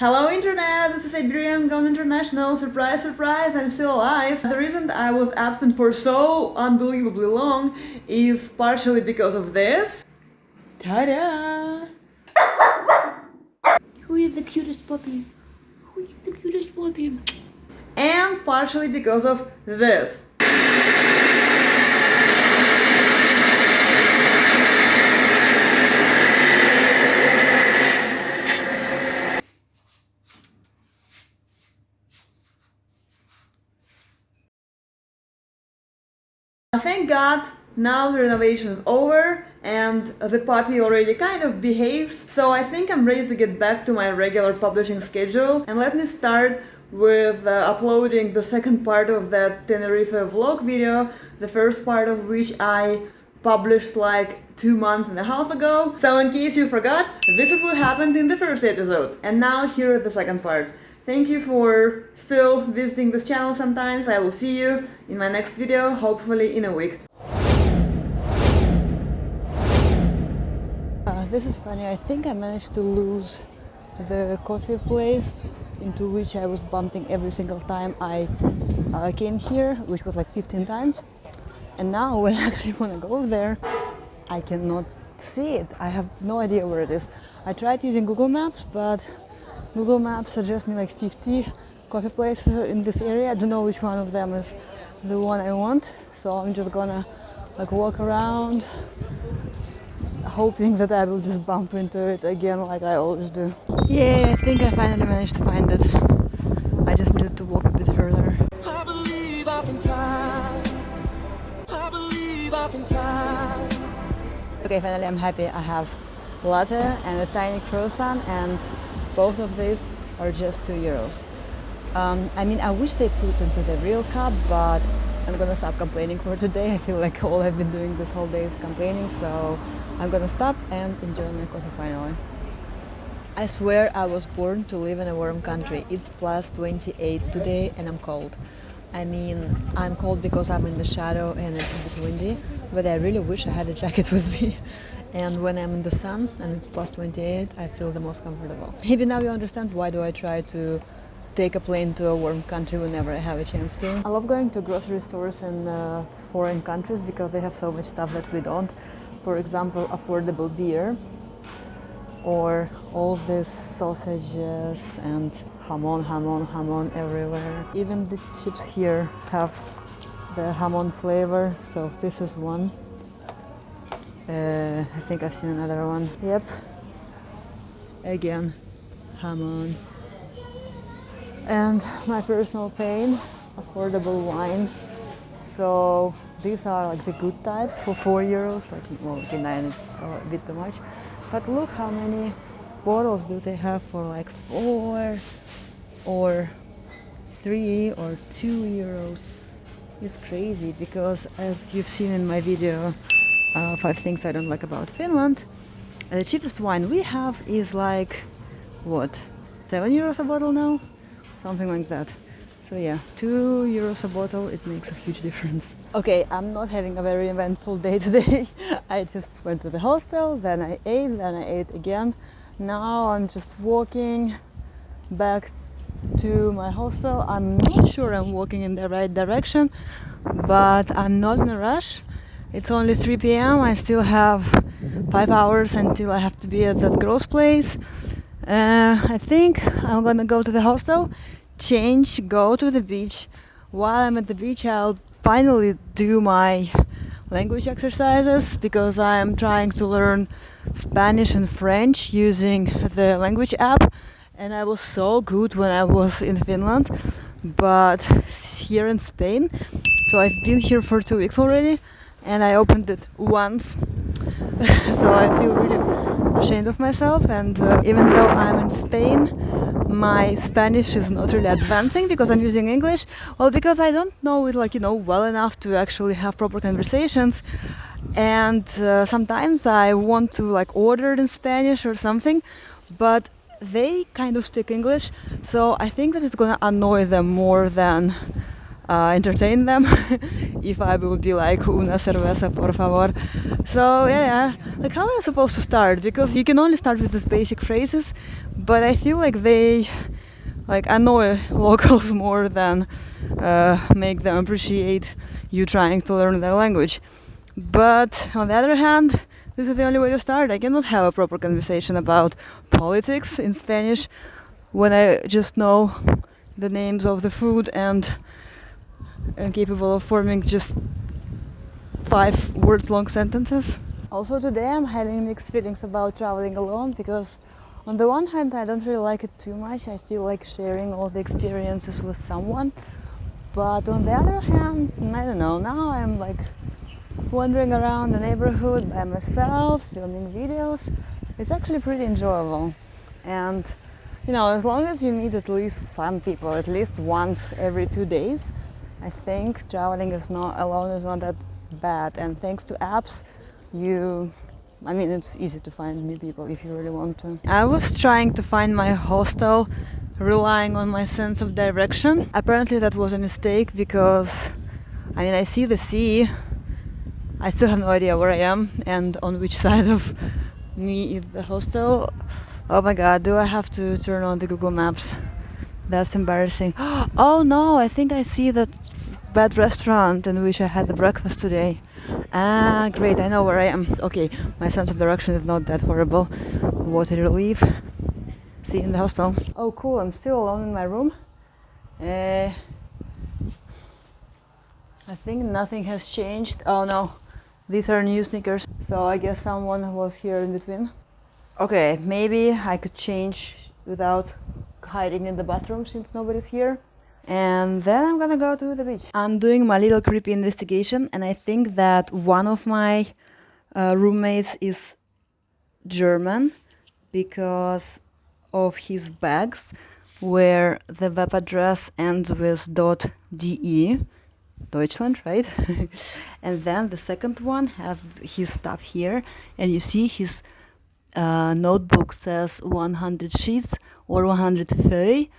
Hello Internet, this is Iberian Gone International. Surprise, surprise, I'm still alive. The reason I was absent for so unbelievably long is partially because of this. Ta-da! Who is the cutest puppy? Who is the cutest puppy? And partially because of this. Thank God, now the renovation is over and the puppy already kind of behaves, so I think I'm ready to get back to my regular publishing schedule. And let me start with uploading the second part of that Tenerife vlog video, the first part of which I published like 2 months and a half ago. So in case you forgot, this is what happened in the first episode. And now here is the second part. Thank you for still visiting this channel sometimes. I will see you in my next video, hopefully in a week. This is funny. I think I managed to lose the coffee place into which I was bumping every single time I came here, which was like 15 times. And now when I actually want to go there, I cannot see it. I have no idea where it is. I tried using Google Maps, but Google Maps suggests me like 50 coffee places in this area. I don't know which one of them is the one I want, so I'm just gonna like walk around hoping that I will just bump into it again like I always do. Yeah, I think I finally managed to find it. I just needed to walk a bit further. I believe I can fly. I believe I can fly. Okay, finally I'm happy. I have latte and a tiny croissant, and both of these are just €2. I mean, I wish they put into the real cup, but I'm gonna stop complaining for today. I feel like all I've been doing this whole day is complaining, so I'm gonna stop and enjoy my coffee finally. I swear I was born to live in a warm country. It's plus 28 today and I'm cold. I mean, I'm cold because I'm in the shadow and it's a bit windy, but I really wish I had a jacket with me. And when I'm in the sun and it's plus 28, I feel the most comfortable. Maybe now you understand why do I try to take a plane to a warm country whenever I have a chance to. I love going to grocery stores in foreign countries because they have so much stuff that we don't. For example, affordable beer, or all these sausages and hamon everywhere. Even the chips here have the hamon flavor, so this is one. I think I've seen another one. Yep. Again, hamon. And my personal pain, affordable wine. So these are like the good types for €4. Like, well, okay, 9 is a bit too much. But look how many bottles do they have for like 4 or 3 or €2. It's crazy because, as you've seen in my video, 5 things I don't like about Finland, the cheapest wine we have is like, what, €7 a bottle now? Something like that. So yeah, €2 a bottle, it makes a huge difference. Okay, I'm not having a very eventful day today. I just went to the hostel, then I ate again. Now I'm just walking back to my hostel. I'm not sure I'm walking in the right direction, but I'm not in a rush. It's only 3 p.m. I still have 5 hours until I have to be at that girl's place. I think I'm gonna go to the hostel, change, go to the beach. While I'm at the beach, I'll finally do my language exercises because I'm trying to learn Spanish and French using the language app. And I was so good when I was in Finland, but here in Spain, so I've been here for 2 weeks already, and I opened it once. So I feel really ashamed of myself, and even though I'm in Spain, my Spanish is not really advancing because I'm using English. Well, because I don't know it well enough to actually have proper conversations, and sometimes I want to like order it in Spanish or something, but they kind of speak English, so I think that it's gonna annoy them more than entertain them if I will be like una cerveza por favor. So yeah, like how am I supposed to start? Because you can only start with these basic phrases, but I feel like they like annoy locals more than make them appreciate you trying to learn their language. But on the other hand, this is the only way to start. I cannot have a proper conversation about politics in Spanish when I just know the names of the food and am capable of forming just 5 words long sentences. Also today I'm having mixed feelings about traveling alone, because on the one hand I don't really like it too much. I feel like sharing all the experiences with someone. But on the other hand, I don't know, now I'm like wandering around the neighborhood by myself, filming videos. It's actually pretty enjoyable. And you know, as long as you meet at least some people, at least once every 2 days, I think traveling is not alone is not that bad. And thanks to apps, it's easy to find new people if you really want to. I was trying to find my hostel relying on my sense of direction. Apparently that was a mistake, because I see the sea. I still have no idea where I am and on which side of me is the hostel. Oh my god, do I have to turn on the Google Maps? That's embarrassing. Oh no, I think I see that bad restaurant in which I had the breakfast today. Ah, great, I know where I am. Okay, my sense of direction is not that horrible. What a relief. See you in the hostel. Oh cool, I'm still alone in my room. I think nothing has changed. Oh no, these are new sneakers. So I guess someone was here in between. Okay, maybe I could change without hiding in the bathroom since nobody's here. And then I'm gonna go to the beach. I'm doing my little creepy investigation, and I think that one of my roommates is German because of his bags, where the web address ends with .de, Deutschland, right? And then the second one has his stuff here, and you see his notebook says 100 sheets or 130,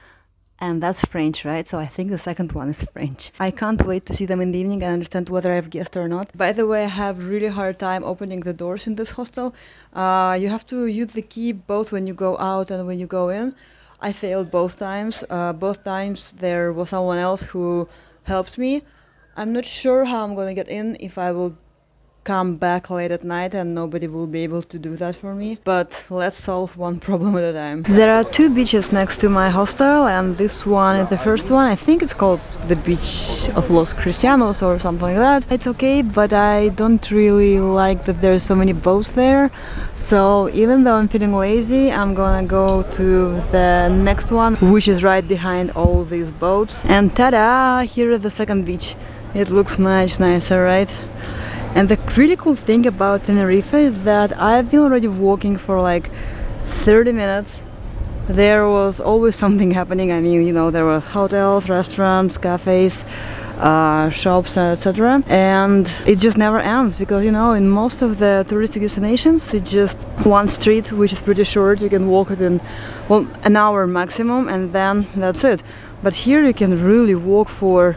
and that's French, right? So I think the second one is French. I can't wait to see them in the evening and understand whether I've guessed or not. By the way, I have really hard time opening the doors in this hostel. You have to use the key both when you go out and when you go in. I failed both times. Both times there was someone else who helped me. I'm not sure how I'm gonna get in, if I will come back late at night and nobody will be able to do that for me. But let's solve one problem at a time. There are 2 beaches next to my hostel, and this one is the first one. I think it's called the beach of Los Cristianos or something like that. It's okay, but I don't really like that there's so many boats there. So even though I'm feeling lazy, I'm gonna go to the next one, which is right behind all these boats. And ta-da! Here is the second beach. It looks much nicer, right? And the really cool thing about Tenerife is that I've been already walking for like 30 minutes. There was always something happening. There were hotels, restaurants, cafes, shops, etc. And it just never ends, because in most of the touristic destinations it's just one street, which is pretty short. You can walk it in an hour maximum, and then that's it. But here you can really walk for,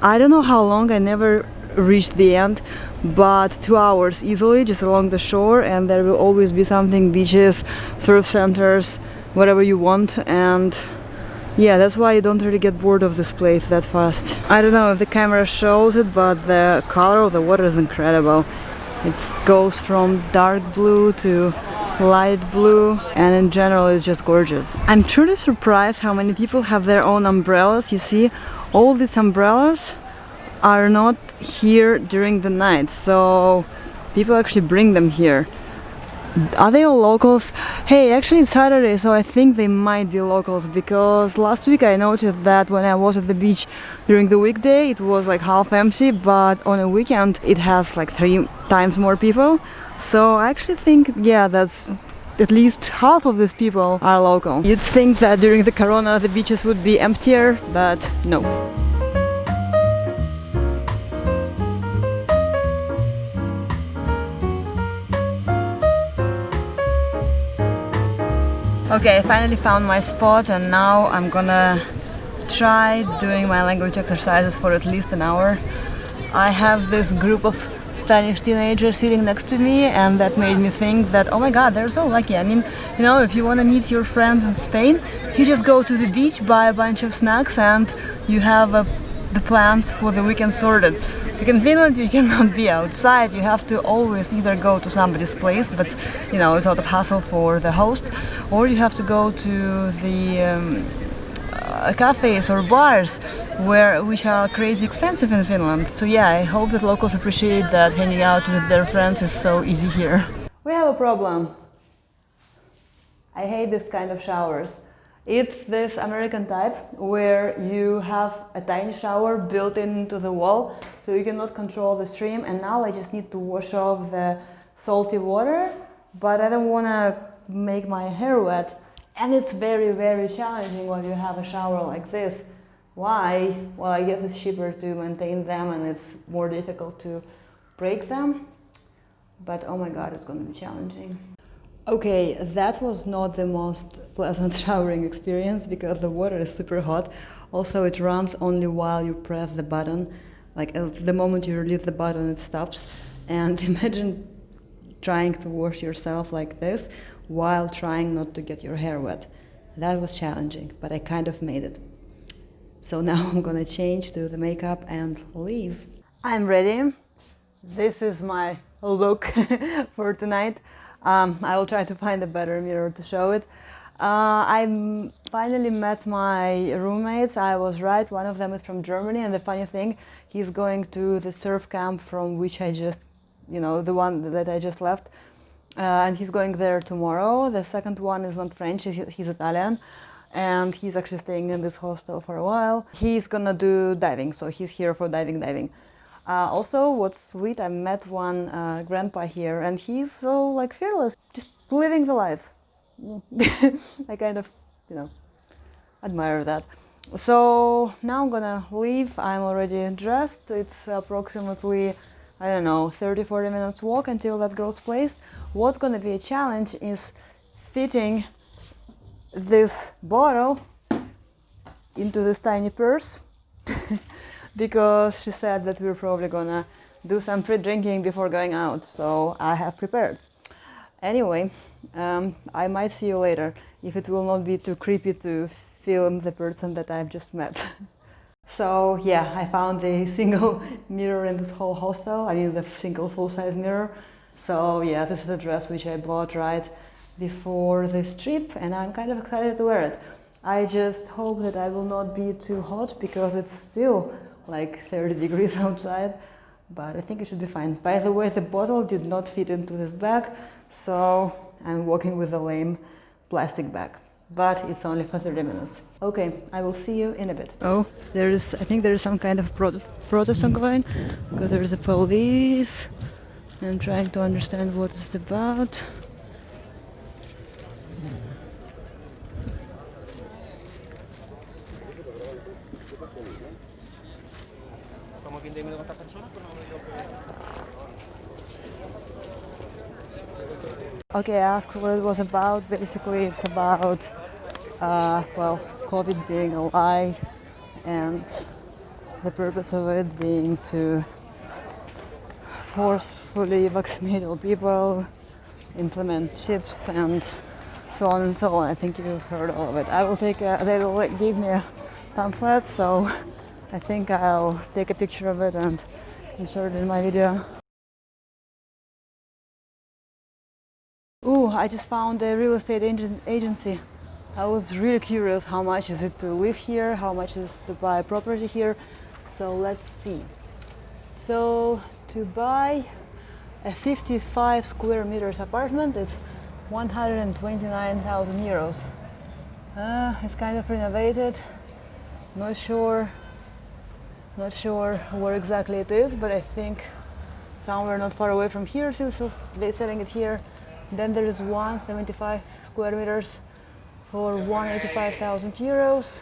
I don't know how long. I never reached the end, but 2 hours easily just along the shore, and there will always be something: beaches, surf centers, whatever you want. And yeah, that's why you don't really get bored of this place that fast. I don't know if the camera shows it, but the color of the water is incredible. It goes from dark blue to light blue, and in general it's just gorgeous. I'm truly surprised how many people have their own umbrellas. You see, all these umbrellas are not here during the night, so people actually bring them here. Are they all locals? Hey, actually it's Saturday, so I think they might be locals, because last week I noticed that when I was at the beach during the weekday it was like half empty, but on a weekend it has like 3 times more people. So I actually think, yeah, that's at least half of these people are local. You'd think that during the corona the beaches would be emptier, but no. Okay, I finally found my spot, and now I'm gonna try doing my language exercises for at least an hour. I have this group of Spanish teenagers sitting next to me, and that made me think that, oh my god, they're so lucky. I mean, you know, if you want to meet your friends in Spain, you just go to the beach, buy a bunch of snacks, and you have the plans for the weekend sorted. Like in Finland, you cannot be outside. You have to always either go to somebody's place, but you know, it's a lot of hassle for the host, or you have to go to the cafes or bars, which are crazy expensive in Finland. So yeah, I hope that locals appreciate that hanging out with their friends is so easy here. We have a problem. I hate this kind of showers. It's this American type where you have a tiny shower built into the wall, so you cannot control the stream, and now I just need to wash off the salty water, but I don't want to make my hair wet. And it's very, very challenging when you have a shower like this. Why? Well, I guess it's cheaper to maintain them and it's more difficult to break them. But oh my god, it's going to be challenging. Okay, that was not the most pleasant showering experience because the water is super hot. Also, it runs only while you press the button. Like the moment you release the button, it stops. And imagine trying to wash yourself like this while trying not to get your hair wet. That was challenging, but I kind of made it. So now I'm gonna change to the makeup and leave. I'm ready. This is my look for tonight. I will try to find a better mirror to show it. I finally met my roommates. I was right, one of them is from Germany, and the funny thing, he's going to the surf camp from which I just, you know, the one that I just left. And he's going there tomorrow. The second one is not French, he's Italian, and he's actually staying in this hostel for a while. He's gonna do diving, so he's here for diving. Also, what's sweet, I met one grandpa here, and he's so like fearless, just living the life. I kind of, you know, admire that. So now I'm gonna leave. I'm already dressed. It's approximately, I don't know, 30-40 minutes walk until that girl's place. What's gonna be a challenge is fitting this bottle into this tiny purse because she said that we're probably gonna do some pre-drinking before going out, so I have prepared. Anyway, I might see you later if it will not be too creepy to film the person that I've just met. So yeah, I found the single mirror in this whole hostel. I mean the single full-size mirror. So yeah, this is the dress which I bought right before this trip, and I'm kind of excited to wear it. I just hope that I will not be too hot because it's still like 30 degrees outside, but I think it should be fine. By the way, the bottle did not fit into this bag, so I'm walking with a lame plastic bag, but it's only for 30 minutes. Okay, I will see you in a bit. Oh, I think there is some kind of protest ongoing, because there is a police. I'm trying to understand what it's about. Okay, I asked what it was about. Basically, it's about, well, COVID being a lie, and the purpose of it being to forcefully vaccinate all people, implement chips, and so on and so on. I think you've heard all of it. I will they will give me a pamphlet, so I think I'll take a picture of it and insert it in my video. Ooh, I just found a real estate agency. I was really curious how much is it to live here, how much is to buy property here. So let's see. So to buy a 55 square meters apartment, it's 129,000 euros. It's kind of renovated. Not sure where exactly it is, but I think somewhere not far away from here, since they're selling it here. Then there is 175 square meters for 185,000 euros.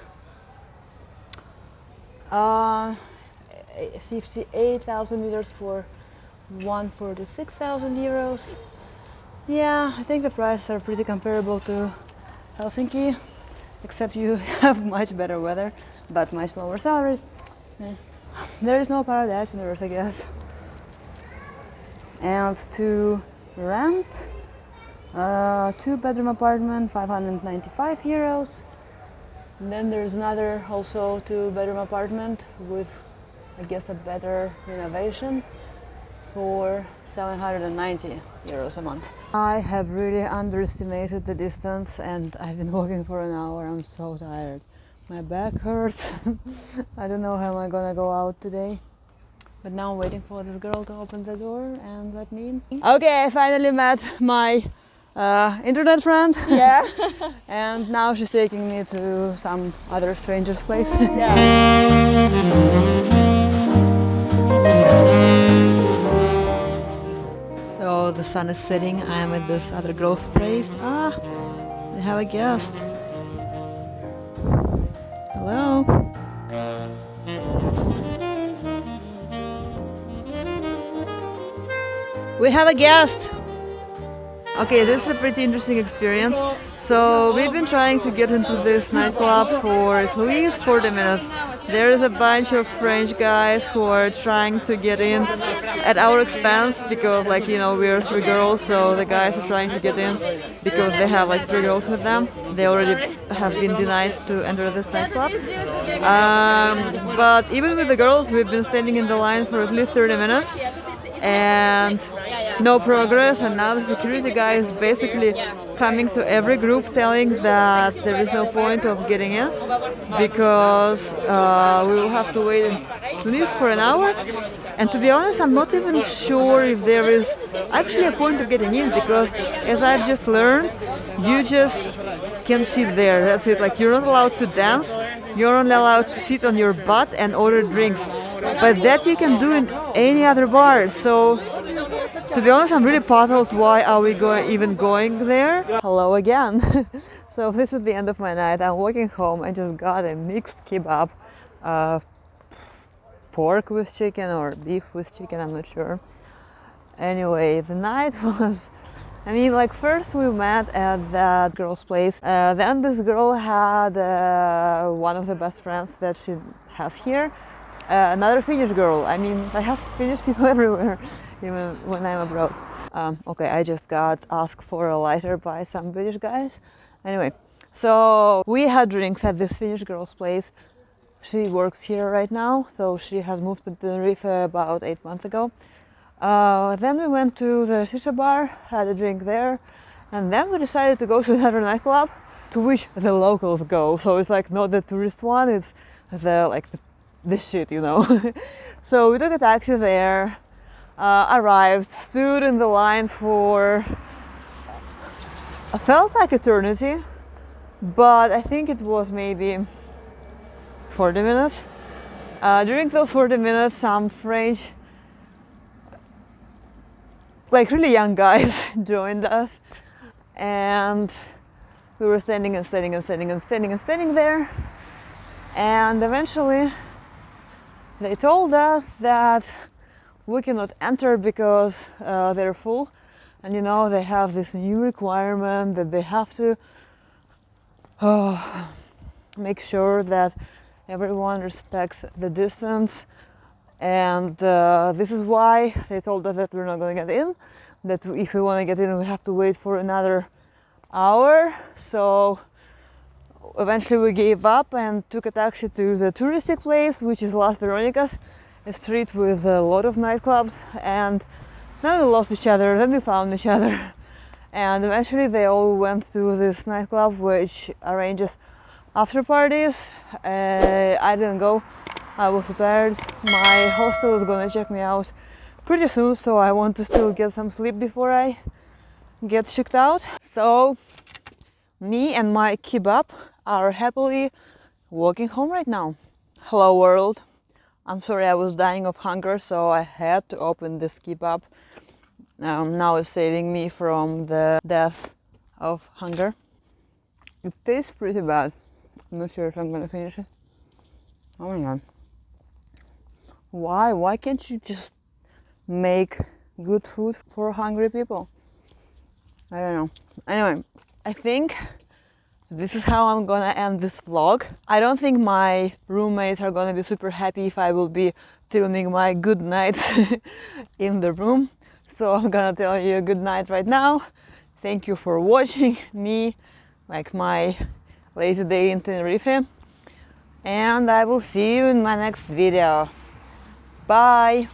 58,000 meters for 146,000 euros. Yeah, I think the prices are pretty comparable to Helsinki. except you have much better weather, but much lower salaries. There is no paradise on earth, I guess. And to rent a 2-bedroom apartment, 595 euros. And then there's another also 2-bedroom apartment with, I guess, a better renovation for 790 euros a month. I have really underestimated the distance and I've been walking for an hour. I'm so tired. My back hurts. I don't know how am I gonna go out today. But now I'm waiting for this girl to open the door and let me in. Okay, I finally met my internet friend. Yeah. And now she's taking me to some other stranger's place. Yeah. So the sun is setting. I am at this other girl's place. They have a guest. Hello. We have a guest. Okay, this is a pretty interesting experience. So we've been trying to get into this nightclub for at least 40 minutes. There is a bunch of French guys who are trying to get in at our expense because, like, you know, we're 3 girls, so the guys are trying to get in because they have like 3 girls with them. They already have been denied to enter this nightclub. But even with the girls, we've been standing in the line for at least 30 minutes and no progress, and now the security guy is basically coming to every group telling that there is no point of getting in because we will have to wait at least for an hour. And to be honest, I'm not even sure if there is actually a point of getting in because, as I've just learned, you just can sit there. That's it. Like, you're not allowed to dance, you're only allowed to sit on your butt and order drinks. But that you can do in any other bar. So, to be honest, I'm really puzzled. Why are we even going there? Hello again. So this is the end of my night. I'm walking home. I just got a mixed kebab, pork with chicken or beef with chicken. I'm not sure. Anyway, the night was. I mean, like, first we met at that girl's place. Then this girl had one of the best friends that she has here. Another Finnish girl. I mean, I have Finnish people everywhere, even when I'm abroad. Okay, I just got asked for a lighter by some British guys. Anyway, so we had drinks at this Finnish girl's place. She works here right now, so she has moved to Tenerife about 8 months ago. Then we went to the shisha bar, had a drink there, and then we decided to go to another nightclub, to which the locals go. So it's like not the tourist one, it's this shit, you know. So we took a taxi there, arrived, stood in the line for, I felt like eternity, but I think it was maybe 40 minutes. During those 40 minutes, some French, like really young guys joined us, and we were standing there, and eventually they told us that we cannot enter because they're full, and you know, they have this new requirement that they have to make sure that everyone respects the distance, and this is why they told us that we're not going to get in, that if we want to get in we have to wait for another hour. So eventually we gave up and took a taxi to the touristic place, which is Las Veronicas, a street with a lot of nightclubs, and then we lost each other, then we found each other, and eventually they all went to this nightclub which arranges after parties. I didn't go, I was too tired. My hostel is gonna check me out pretty soon, so I want to still get some sleep before I get checked out. So me and my kebab are happily walking home right now. Hello world. I'm sorry, I was dying of hunger, so I had to open this kebab. Now it's saving me from the death of hunger. It tastes pretty bad. I'm not sure if I'm gonna finish it. Oh my god. Why can't you just make good food for hungry people? I don't know. Anyway, I think this is how I'm gonna end this vlog. I don't think my roommates are gonna be super happy if I will be filming my good nights in the room. So I'm gonna tell you good night right now. Thank you for watching me, like my lazy day in Tenerife. And I will see you in my next video. Bye!